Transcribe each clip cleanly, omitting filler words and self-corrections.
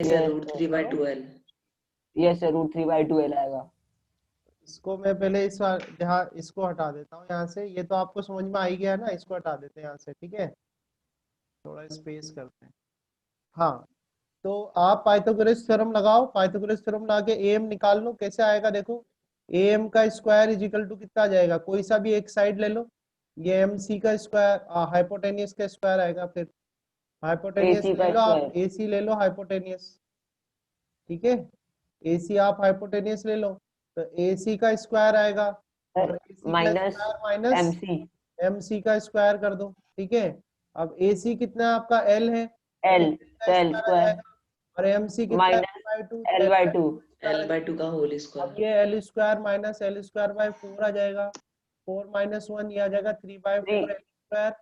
Sir root 3/12। Yes sir, √3/12 आएगा। इसको मैं पहले इस यहाँ इसको हटा देता हूँ यहाँ से, ये तो आपको समझ में आ ही गया ना, इसको हटा देते हैं यहाँ से, ठीक है, थोड़ा स्पेस करते हैं। हाँ, तो आप पाइथागोरस थ्योरम लगाओ, पाइथागोरस थ्योरम लगा के एम निकाल लो। कैसे आएगा देखो, एम का स्क्वायर इज इक्वल टू कितना आ जाएगा, कोई सा भी एक साइड ले लो, ये एम सी का स्क्वायर हाइपोटेनियस का स्क्वायर आएगा, फिर हाइपोटेनियस AC ले का लो आप, स्क्वायर। एसी ले लो हाइपोटेनियस, ठीक है, एसी आप हाइपोटेनियस ले लो, तो एसी का स्क्वायर आएगा, और एसी का minus square minus MC MC का स्क्वायर कर दो, ठीक है। अब एसी कितना है आपका, एल है, L, तो तो का L स्क्वायर आ स्क्वायर जाएगा, और एमसी कितना है, माइनस बाई टू, तो L/2। L/2 का होल अब स्क्वायर। ये L square minus L square by 4 आ जाएगा, 4 - 1 ये आ जाएगा 3/4 एल स्क्वायर।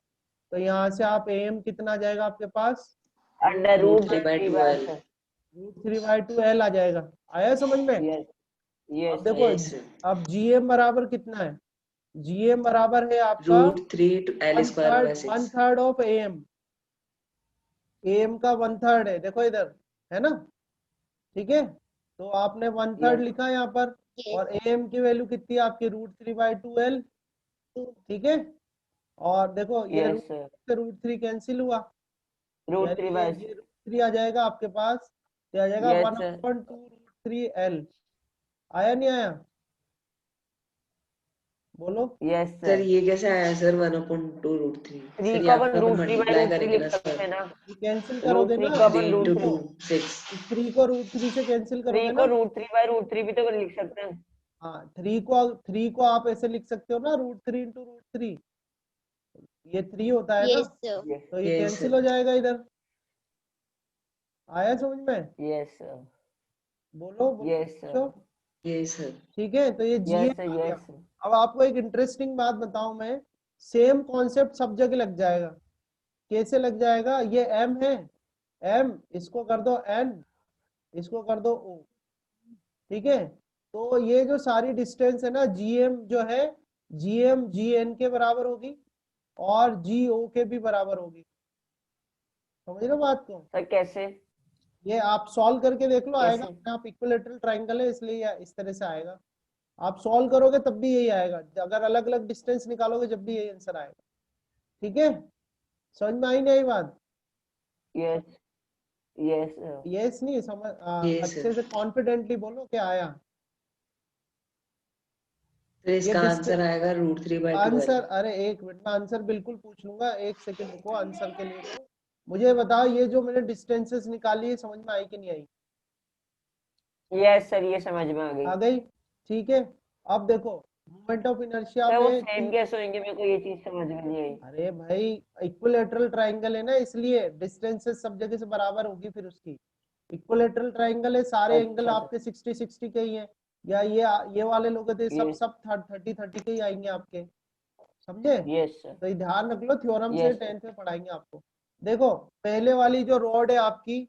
तो यहाँ से आप एम कितना आ जाएगा आपके पास, अंडर रूट रूट 3/12। √3/2 एल आ जाएगा। आया समझ में। यस यस अब देखो, यस अब जीएम बराबर कितना है, जीएम बराबर है आपका √3 L² bye 6। 1/3 of M, M का 1/3 है, देखो इधर है ना, ठीक है, तो आपने 1/3 यस लिखा यहाँ पर, और एम की वैल्यू कितनी है आपकी, √3/2 एल, ठीक है। और देखो ये यस रूट सर, से √3 कैंसिल हुआ, रूट यानी थ्री ये बाय ये √3 आ जाएगा आपके पास, ये आ जाएगा यस सर 1/2 √3 एल। आया नहीं आया, बोलो। Yes sir sir. ये कैसे आया सर 1/2 √3? 3 सर ये को अपन आपको अपन √3/√3 मल्टीप्लाई करेंगे लिख ना सकते सर। हैं ना। ये कैंसिल करोगे ना, √3 को अपन 3 रूट into थ्री 2 6। इस 3 को √3 से कैंसिल थ्री करोगे को ना। √3/√3 भी तो लिख सकते हैं। हाँ, 3 को आप ऐसे लिख सकते हो ना, √3 × √3, ये 3 होता है ना, यस सर। यस तो ये यस कैंसिल हो जाएगा इधर। आया समझ में, यस सर बोलो बोलो यस सर पूछो। Yes sir. ठीक है, तो ये जीएम यस सर आ गया। Yes sir. अब आपको एक इंटरेस्टिंग बात बताऊं मैं, सेम कॉन्सेप्ट सब जगह लग जाएगा। कैसे लग जाएगा, ये एम है, एम इसको कर दो एन, इसको कर दो ओ, ठीक है। तो ये जो सारी डिस्टेंस है ना, जीएम जो है, जीएम जी एन के बराबर होगी, और जी ओ के भी बराबर होगी। समझ रहे हो बात को, सर कैसे ये आप सॉल्व करके देख लो, आएगा कैसे अपने आप, इक्विलेटरल ट्रायंगल है इसलिए इस तरह से आएगा। आप सॉल्व करोगे तब भी यही आएगा, अगर अलग अलग डिस्टेंस निकालोगे जब भी यही आंसर आएगा, ठीक है। समझ में आई नहीं बात, यस यस सर। यस नहीं समझ यस अच्छे सर। से कॉन्फिडेंटली बोलो क्या आया। सर ये इसका आंसर आएगा √3/12। आंसर, अरे एक मिनट में आंसर बिल्कुल पूछ लूंगा, एक सेकंड रुको आंसर के लिए। तो मुझे बताओ, ये जो मैंने डिस्टेंसेस निकाली है समझ में आई कि नहीं आई, यस सर, ये समझ में आ गई। आ गई, ठीक है। अब देखो, मोमेंट ऑफ इनर्शिया सर वो में सेम कैसे होंगे, मेरे को ये चीज समझ में नहीं आई। अरे भाई, इक्विलेटरल ट्रायंगल है ना, इसलिए डिस्टेंसेस सब जगह से बराबर होगी फिर उसकी। इक्विलेटरल ट्रायंगल है, सारे एंगल अच्छा सर। आपके 60-60 के ही हैं, या ये वाले लोग थे सब यस सब 30-30 के ही आएंगे आपके, समझे। यस सर तो ये ध्यान रख लो, थ्योरम से यस सर 10th में पढ़ाएंगे आपको। देखो, पहले वाली जो रोड है आपकी,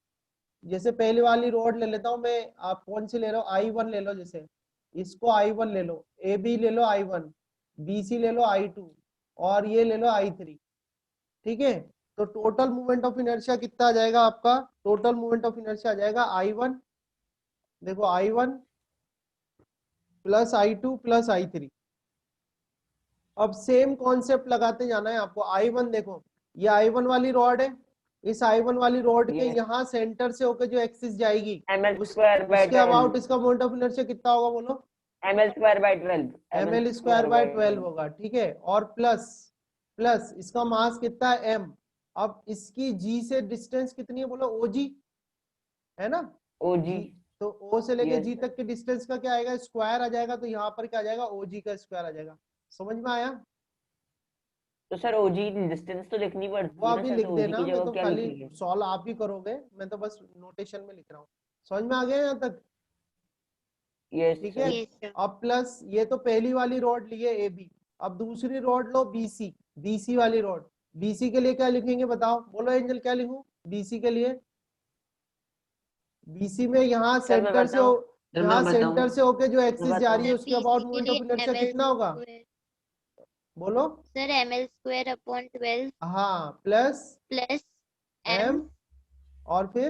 जैसे पहले वाली रोड ले लेता हूँ मैं, आप कौन सी ले रहे हो, I1 ले लो, जैसे इसको I1 ले लो, AB ले लो I1, BC ले लो I2, और ये ले लो I3, ठीक है। तो टोटल मूवमेंट ऑफ इनर्शिया कितना आ जाएगा आपका, टोटल मूवमेंट ऑफ इनर्शिया आ जाएगा I1, देखो I1 plus I2 plus I3। अब सेम कॉन्सेप्ट लगाते जाना है आपको। I1 देखो, ये I1 वाली रॉड है, इस I1 वाली रॉड के यस। यहाँ सेंटर से होकर जो एक्सिस जाएगी, ml² बाय उसके 12 अबाउट इसका मोमेंट ऑफ इनर्शिया कितना होगा, बोलो। ml² बाय 12 ml² होगा, ठीक है। और प्लस प्लस इसका मास कितना है, m। अब इसकी g से डिस्टेंस कितनी है, बोलो OG, है ना, OG। g। तो O से लेके यस g तक के डिस्टेंस का क्या आएगा, स्क्वायर आ जाएगा, तो यहाँ पर क्या आ जाएगा, OG का स्क्वायर आ जाएगा। समझ में आया। तो सर OG डिस्टेंस तो लिखनी वो पड़ती है ना अभी सर, लिख तो OG देना, की मैं जगह तो क्या खाली लिखेंगे। सॉल्व आप ही करोगे, मैं तो बस नोटेशन में लिख रहा हूँ। समझ में आ गया यहाँ तक, यस ठीक है। सर। Yes sir. अब प्लस ये तो पहली वाली रोड ली है AB, अब दूसरी रोड लो BC, BC वाली रोड, BC के लिए क्या लिखेंगे बताओ, बोलो एंजल क्या लिखूं BC के लिए। BC में यहाँ सर मैं सेंटर से बताऊं। सर यहाँ मैं बताऊं। सेंटर से होके जो मैं एक्सिस जा रही बताऊं है सर उसके बीसी अबाउट के मोमेंट ऑफ लिए इनर्शिया ml कितना होगा, स्क्वायर, बोलो। सर ml² अपॉन 12 हाँ, प्लस प्लस m M, और फिर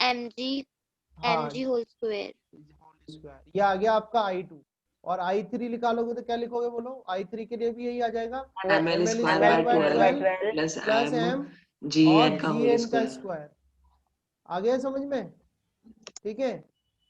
mg हाँ mg whole square. Whole square, ये आ गया आपका I2। और I3 निकालोगे तो क्या लिखोगे बोलो? I3 के लिए भी यही आ जाएगा, ml ml square square by by 12 12 plus plus m m और gn का होल gn का स्क्वायर। स्क्वायर। आ गया समझ में? ठीक है,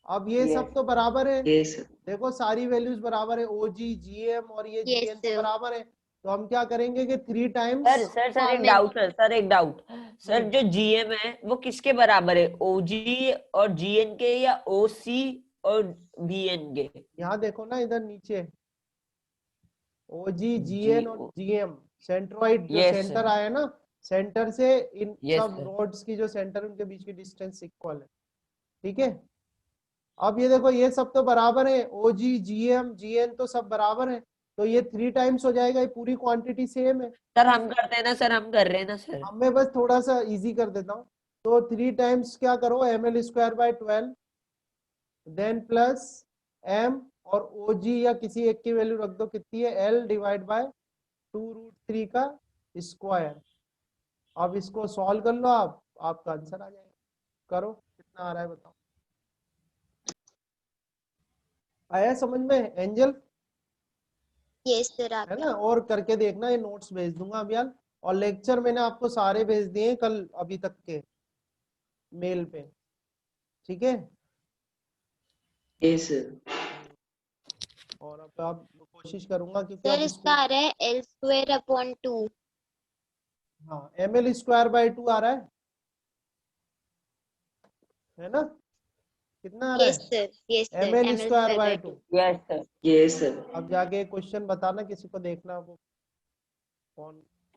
अब ये Yes. सब तो बराबर है, ये सर देखो सारी वैल्यूज बराबर है, OG GM और ये Yes, GN तो sir. बराबर है, तो हम क्या करेंगे कि 3 टाइम्स सर एक Common. डाउट एक डाउट सर, जो जीएम है वो किसके बराबर है, ओजी और जीएन के या ओसी और वीएन के? यहाँ देखो ना इधर नीचे, OG जी GN और GM सेंट्रोइड जो Yes, सेंटर sir. आया ना, सेंटर से इन Yes, सब sir. रोड्स की जो सेंटर उनके बीच की डिस्टेंस इक्वल है। ठीक है, अब ये देखो ये सब तो बराबर है, OG GM GN तो सब बराबर है, तो ये 3 टाइम्स हो जाएगा, ये पूरी क्वांटिटी सेम है। सर हम करते हैं ना सर, हम कर रहे हैं ना सर। अब मैं बस थोड़ा सा इजी कर देता हूँ, तो 3 टाइम्स क्या करो, ml square by 12 then plus m और OG या किसी एक की वैल्यू रख दो, कितनी है, L डिवाइड बाय 2√3 का स्क्वायर। अब इसको सॉल्व कर लो आप, आपका आंसर आ जाएगा। करो, कितना आ रहा है बताओ। आया समझ में एंजल? Yes, sir. आ है गया। ना, और करके देखना, ये नोट्स भेज दूंगा अभी यार, और लेक्चर मैंने आपको सारे भेज दिए कल अभी तक के मेल पे। ठीक है, ये सर और अब आप कोशिश करूंगा क्योंकि सर अब इसका आ रहा है L स्क्वायर अपॉन 2। हाँ ml स्क्वायर बाय 2 आ रहा है ना, कितना आ रहा Yes, है, sir. Yes, sir. ml ml square square by by 2। 2. Yes sir. ये सर अब जाके क्वेश्चन बताना किसी को, देखना वो कौन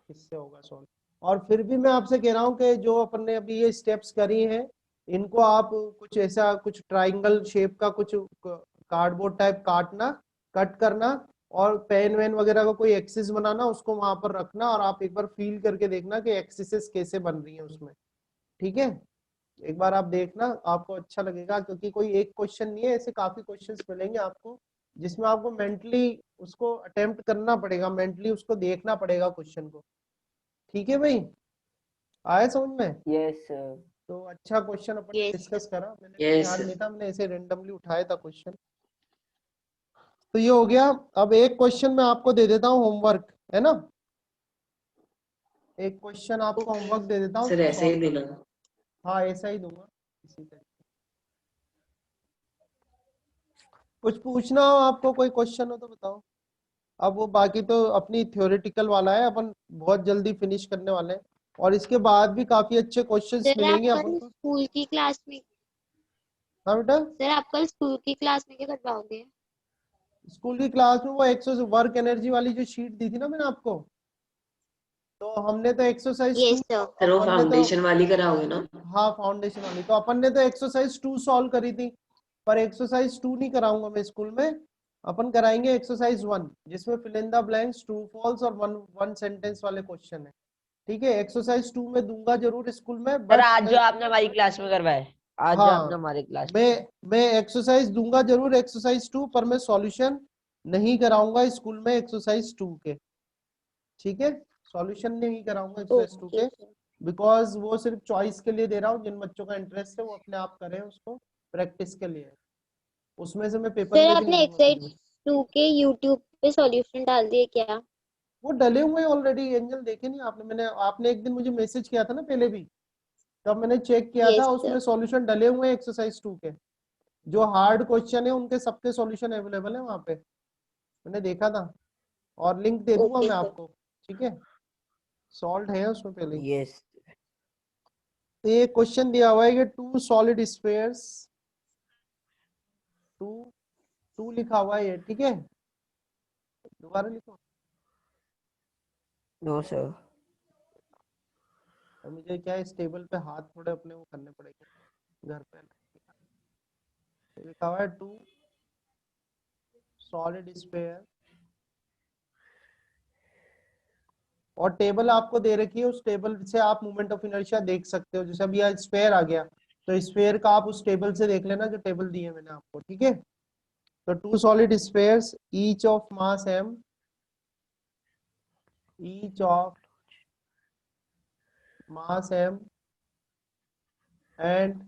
किससे होगा सॉल्व। और फिर भी मैं आपसे कह रहा हूँ कि जो अपन ने अभी ये स्टेप्स करी हैं, इनको आप कुछ ऐसा कुछ ट्राइंगल शेप का कुछ कार्डबोर्ड टाइप काटना, कट करना, और पेन वेन वगैरह का कोई एक्सिस बनाना, उसको वहां पर रखना, और आप एक बार फील करके देखना कि एक्सिसेस कैसे बन रही है उसमें। ठीक है, एक बार आप देखना, आपको अच्छा लगेगा, क्योंकि कोई एक क्वेश्चन नहीं है, ऐसे काफी क्वेश्चंस मिलेंगे आपको, जिसमें आपको मेंटली उसको अटेम्प्ट करना पड़ेगा, मेंटली उसको देखना पड़ेगा क्वेश्चन को। ठीक है भाई, आया समझ में? Yes sir. तो अच्छा क्वेश्चन अपन ने Yes, डिस्कस करा, मैंने ये ध्यान सर नहीं था, मैंने ऐसे रेंडमली उठाया था क्वेश्चन। तो ये हो गया। अब एक क्वेश्चन मैं आपको दे देता हूँ होमवर्क, है ना, एक क्वेश्चन आपको Okay. होमवर्क दे देता हूँ, सर उसको ऐसे ही सॉल्व कर देना। लेना। हाँ ऐसा ही दूंगा, इसी तरीके। कुछ पूछना हो आपको, कोई क्वेश्चन हो तो बताओ। अब वो बाकी तो अपनी थ्योरेटिकल वाला है, अपन बहुत जल्दी फिनिश करने वाले हैं, और इसके बाद भी काफी अच्छे क्वेश्चंस सर आप मिलेंगे अपन कल को। स्कूल की क्लास में हाँ बेटा, सर आप कल स्कूल की क्लास में क्या करवाओगे? स्कूल की क्लास में वो वर्क एनर्जी वाली जो शीट दी थी ना मैंने आपको, तो हमने तो एक्सरसाइज 2, Yes, sir. सर वो अपन ने तो, फाउंडेशन वाली कराओगे ना? हाँ फाउंडेशन वाली, तो अपन ने तो एक्सरसाइज 2 सॉल्व करी थी, पर एक्सरसाइज 2 नहीं कराऊंगा मैं स्कूल में, अपन कराएंगे एक्सरसाइज 1, जिसमें fill in the blanks, true false और वन सेंटेंस वाले क्वेश्चन है। ठीक है, एक्सरसाइज 2 में दूंगा जरूर स्कूल में, सर बट आज जो आपने हमारी क्लास में करवाए, आज जो आपने हाँ हमारी क्लास में मैं एक्सरसाइज दूंगा जरूर, एक्सरसाइज 2, पर मैं सॉल्यूशन नहीं कराऊंगा स्कूल में एक्सरसाइज 2 के। ठीक है, सॉल्यूशन नहीं कराऊंगा एक्सरसाइज 2 Okay, के, sir. बिकॉज वो सिर्फ चॉइस के लिए दे रहा हूँ, जिन बच्चों का इंटरेस्ट है वो अपने आप करें उसको, प्रैक्टिस के लिए, उसमें से मैं पेपर सर में भी नहीं आपने दूंगा कुछ एक्सरसाइज भी। 2 के YouTube पे सॉल्यूशन डाल दिए क्या? वो डले हुए हैं ऑलरेडी एंजल, देखे नहीं आपने? मैंने, आपने एक दिन मुझे मैसेज किया था ना पहले भी, तब मैंने चेक किया था, Yes, उसमें sir. सॉल्यूशन डले हुए हैं एक्सरसाइज 2 के, जो हार्ड क्वेश्चन है उनके सबके सॉल्यूशन अवेलेबल है वहां पे, मैंने देखा था, और लिंक दे दूंगा Okay, मैं sir. आपको। ठीक है, सॉल्व है उसमें पहले ही। यस तो ये क्वेश्चन दिया हुआ है कि two solid spheres, two two लिखा हुआ है ये, ठीक है, दोबारा लिखो। No sir. अब मुझे क्या है, इस टेबल पे हाथ थोड़े अपने वो करने पड़ेंगे घर पे। लिखा हुआ है टू सॉलिड स्फीयर, और टेबल आपको दे रखी है, उस टेबल से आप मोमेंट ऑफ इनर्शिया देख सकते हो, जैसे अभी यहाँ स्फीयर आ गया, तो स्फीयर का आप उस टेबल से देख लेना, जो टेबल दी है मैंने आपको। ठीक है, तो two solid spheres each of mass m, each of mass m and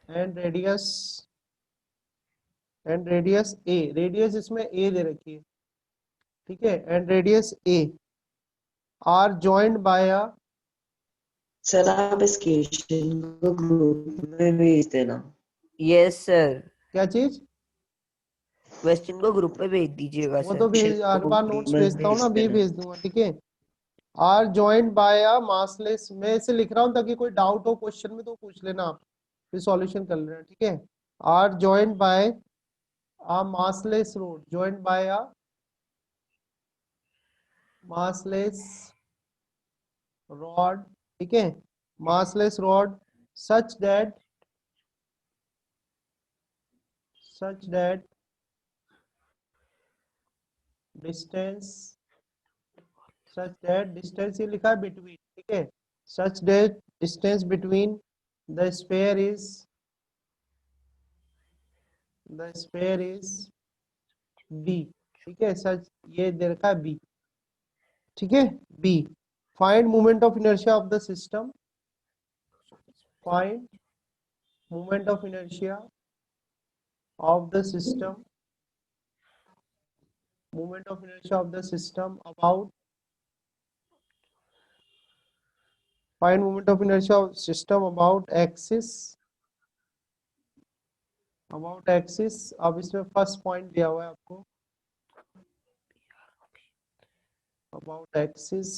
and radius A, radius इसमें ए दे रखी है, ठीक है, and radius A are joined by a, sir आप इस क्वेश्चन को ग्रुप में भेज देना। यस सर, क्या चीज? क्वेश्चन को ग्रुप पे भेज दीजिएगा वो सर। तो भेज, हर बार नोट्स भेजता हूँ ना, अभी भेज दूंगा, ठीक है। Are joined by a massless, मैं इसे लिख रहा हूँ ताकि कोई डाउट हो क्वेश्चन में तो पूछ लेना आप, फिर सॉल्यूशन कर लेना, ठीक है। Are joined by a massless rod, joined by a massless rod, ठीक है, massless rod such that distance ये लिखा है बिटवीन, ठीक है, such that distance between the sphere is B, ठीक है, सच ये दे रखा है बी, ठीक है। B, find moment of inertia of the system, find moment of inertia of the system, movement of inertia of the system about, find moment of inertia of system about axis, अब इसमें first point दिया हुआ है आपको, about axis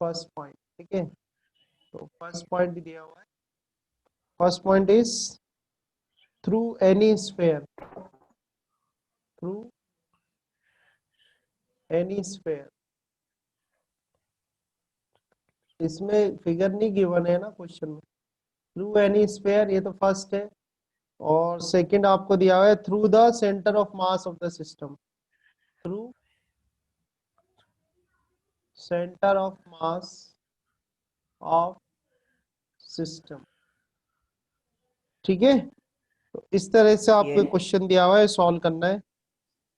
first point, ठीक है, तो first point दिया हुआ है, first point is through any sphere, through any sphere, इसमें फिगर नहीं गिवन है ना क्वेश्चन में, थ्रू एनी स्फीयर ये तो फर्स्ट है, और सेकंड आपको दिया हुआ है through the centre of mass of the system, through centre of mass of system, ठीक है। तो इस तरह से आपको ये क्वेश्चन दिया हुआ है, सॉल्व करना है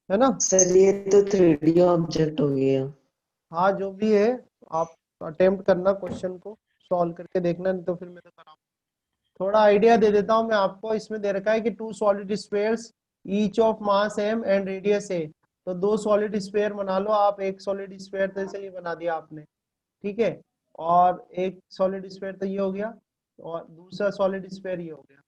ना। सर ये तो 3D ऑब्जेक्ट हो गया। हाँ जो भी है, आप अटेम्प्ट करना क्वेश्चन को सॉल्व करके देखना, नहीं तो फिर मैं तो कराऊंगा। थोड़ा आइडिया दे देता हूँ मैं आपको, इसमें दे रखा है कि two solid spheres each of mass m and radius a, तो दो सॉलिड स्फीयर बना लो आप, एक सॉलिड स्फीयर तो ऐसे ही बना दिया आपने, ठीक है, और एक सॉलिड स्फीयर तो ये हो गया, और दूसरा सॉलिड स्फीयर ये हो गया,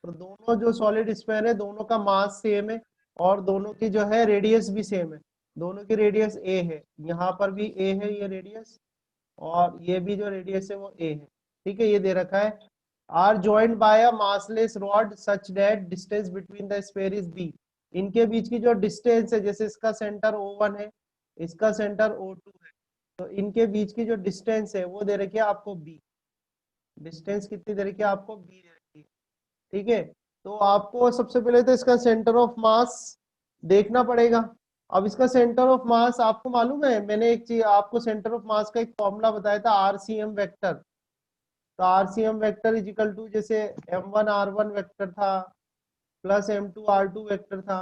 तो दोनों जो सॉलिड स्फीयर है दोनों का मास सेम है, और दोनों की जो है रेडियस भी सेम है, दोनों की रेडियस a है, यहाँ पर भी a है ये रेडियस, और ये भी जो रेडियस है वो a है, ठीक है, ये दे रखा है। Are joined by a massless rod such that distance between the sphere is b, इनके बीच की जो डिस्टेंस है, जैसे इसका सेंटर O1 है, इसका सेंटर O2 है, तो इनके बीच की जो डिस्टेंस है वो दे रखी है आपको b, डिस्टेंस कितनी दे रखी है आपको b दे रखी है, ठीक है। तो आपको सबसे पहले तो इसका सेंटर ऑफ मास देखना पड़ेगा। अब इसका सेंटर ऑफ मास आपको मालूम है, मैंने एक चीज आपको सेंटर ऑफ मास का एक फॉर्मूला बताया था, आरसीएम वेक्टर, तो RCM vector is equal to, जैसे m1r1 वेक्टर था प्लस m2r2 वेक्टर था,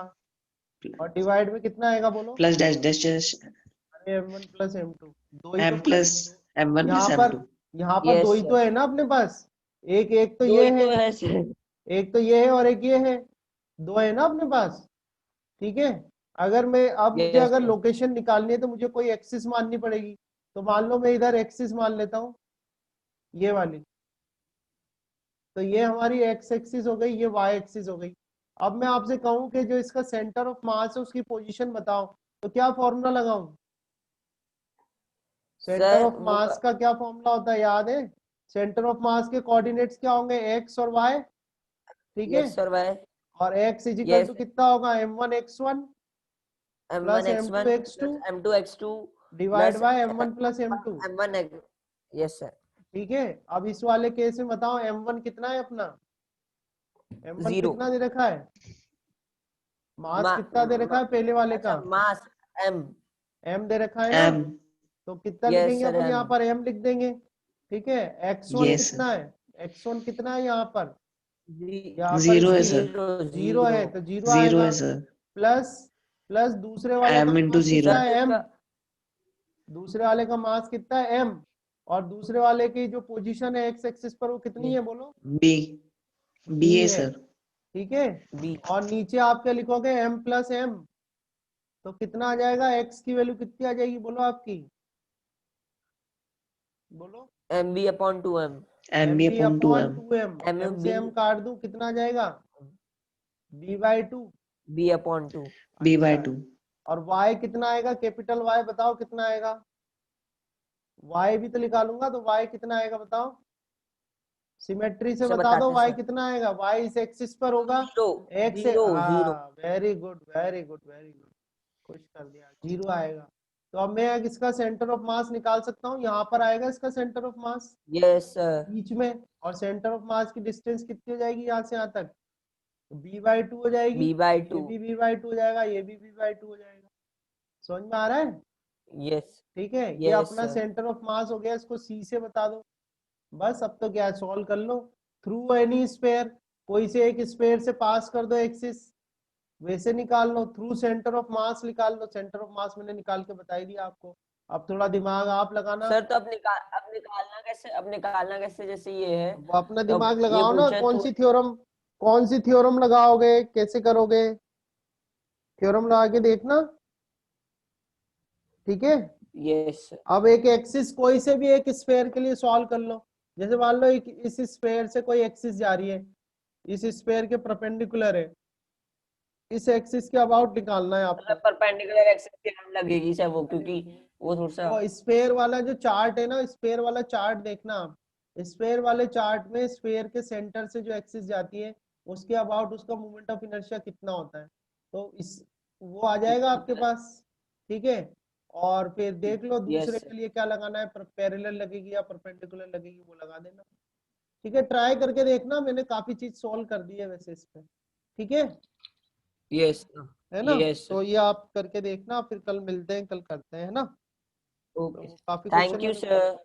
और डिवाइड में कितना आएगा बोलो, प्लस डैश डैश डैश अरे m1 प्लस m2, दो ही तो m प्लस m1 यहाँ प्लस पर, m2। यहाँ पर दो यस ही तो सर, है ना अपने पास, एक एक तो दो ये ही है, तो है सर। एक तो ये है और एक ये है, दो है ना अपने पास, ठीक है। अगर मैं अब मुझे यस अगर सर, लोकेशन निकालनी है तो मुझे कोई एक्सिस माननी पड़ेगी, तो मान लो मैं इधर एक्सिस मान लेता हूँ, ये वाली, तो ये हमारी एक्स एक्सिस हो गई, ये वाई एक्सिस हो गई। अब मैं आपसे कहूं कि जो इसका सेंटर ऑफ मास है उसकी पोजीशन बताओ, तो क्या फॉर्मूला लगाऊं? सेंटर सर ऑफ वो मास का क्या फॉर्मूला होता है याद है? सेंटर ऑफ मास के कोऑर्डिनेट्स क्या होंगे, एक्स और वाई, ठीक है, यस सर भाई, और X is equal to yes, कितना होगा, m1x1 m1 plus x1 m2x2 plus m2 x2 divide plus by m1 plus m2, m1 yes sir, ठीक है। अब इस वाले केस में बताओ m1 कितना है अपना, m1 जीरो, कितना दे रखा है, मास मा, कितना दे रखा मा, है पहले वाले का, अच्छा मास m, m दे रखा है ना, m तो कितना यस लिखेंगे सर अपन यहाँ m, पर, m लिख देंगे, ठीक है। x1 यस कितना है, x1 कितना है यहाँ पर, जी- यहाँ पर जीरो है सर, जीरो जीरो जीरो, है तो जीरो जीरो आएगा, है सर, प्लस प्लस दूसरे वाले का m इंटू मास जीरो, कितना सर है, m, इसका दूसरे वाले का मास कितना है m, और दूसरे वाले की जो पोजीशन है एक्स एक्सिस पर वो कितनी ये है बोलो, b बी ए है, सर। ठीक है। बी। और नीचे आप क्या लिखोगे, m प्लस एम, तो कितना आ जाएगा, x की वैल्यू कितनी आ जाएगी बोलो आपकी, बोलो। M B upon 2m। M B upon 2m। 2m, M m से B। m काट दूं कितना आ जाएगा, b/2। B upon 2। B bye अच्छा, 2। और y कितना आएगा, कैपिटल Y बताओ कितना आएगा, y भी तो निकालूंगा, तो y कितना आएगा बताओ, सिमेट्री से से बता दो बताते y सर। कितना आएगा, y इस एक्सिस पर होगा, zero. x zero. Zero. Very good very good very good, खुश कर दिया, 0 आएगा। तो अब मैं इसका सेंटर ऑफ मास निकाल सकता हूँ, यहाँ पर आएगा इसका centre of mass yes sir. बीच में, और सेंटर ऑफ मास की डिस्टेंस कितनी हो जाएगी यहाँ से यहाँ तक, b/2 हो जाएगी, बी बाय ये 2। भी b/2 हो जाएगा, ये भी b/2 हो जाएगा। समझ में आ रहा है, यस। ठीक है। ये यस अपना सर। सेंटर ऑफ मास हो गया, इसको c से बता दो, बस अब तो क्या सॉल्व कर लो। थ्रू एनी स्फेयर, कोई से एक स्फेयर से पास कर दो एक्सिस, वैसे निकाल लो। थ्रू सेंटर ऑफ मास निकाल लो, सेंटर ऑफ मास मैंने निकाल के बता ही दिया आपको, अब थोड़ा दिमाग आप लगाना। सर तो अब निकालना कैसे, अब निकालना कैसे, जैसे ये है वो अपना तो दिमाग अब ये लगाओ ना, पूछा कौन तो। सी थ्योरम, कौन सी थ्योरम लगाओगे, कैसे करोगे, थ्योरम लगा के देखना, ठीक है। यस। अब एक एक्सिस कोई से भी एक स्फेयर के लिए सॉल्व कर लो, जैसे मान लो इस स्फेयर से कोई एक्सिस जा रही है, इस स्फेयर के परपेंडिकुलर है, इस एक्सिस के अबाउट निकालना है आपको। मतलब परपेंडिकुलर एक्सिस की हम लगेगी सर वो, क्योंकि वो थोड़ा सा। वो स्फेयर वाला जो चार्ट है ना, स्फेयर वाला चार्ट देखना आप, स्फेयर वाले चार्ट में स्फेयर के सेंटर से जो एक्सिस जाती है उसके अबाउट उसका मोमेंट ऑफ इनर्शिया कितना होता है, तो इस वो आ जाएगा आपके पास, ठीक है। और फिर देख लो दूसरे यस। के लिए क्या लगाना है, पैरेलल लगेगी या परपेंडिकुलर लगेगी, वो लगा देना, ठीक है। ट्राई करके देखना, मैंने काफी चीज सोल्व कर दी है वैसे इस पे, ठीक है, यस। है ना। यस। तो ये आप करके देखना, फिर कल मिलते हैं, कल करते हैं, है ना। ओके। तो काफी क्वेश्चन थैंक यू मैंने, सर।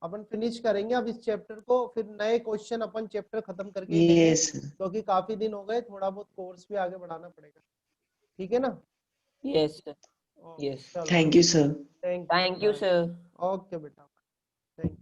अपन फिनिश करेंगे अब इस चैप्टर को, फिर नए क्वेश्चन अपन चैप्टर खत्म करके ही लेंगे, यस क्योंकि काफी दिन हो गए, थोड़ा बहुत कोर्स भी आगे बढ़ाना पड़ेगा, ठीक है ना। Yes sir. Okay, yes. चलो, thank you sir. Thank you, thank you bye. Sir. Okay बेटा, थैंक यू।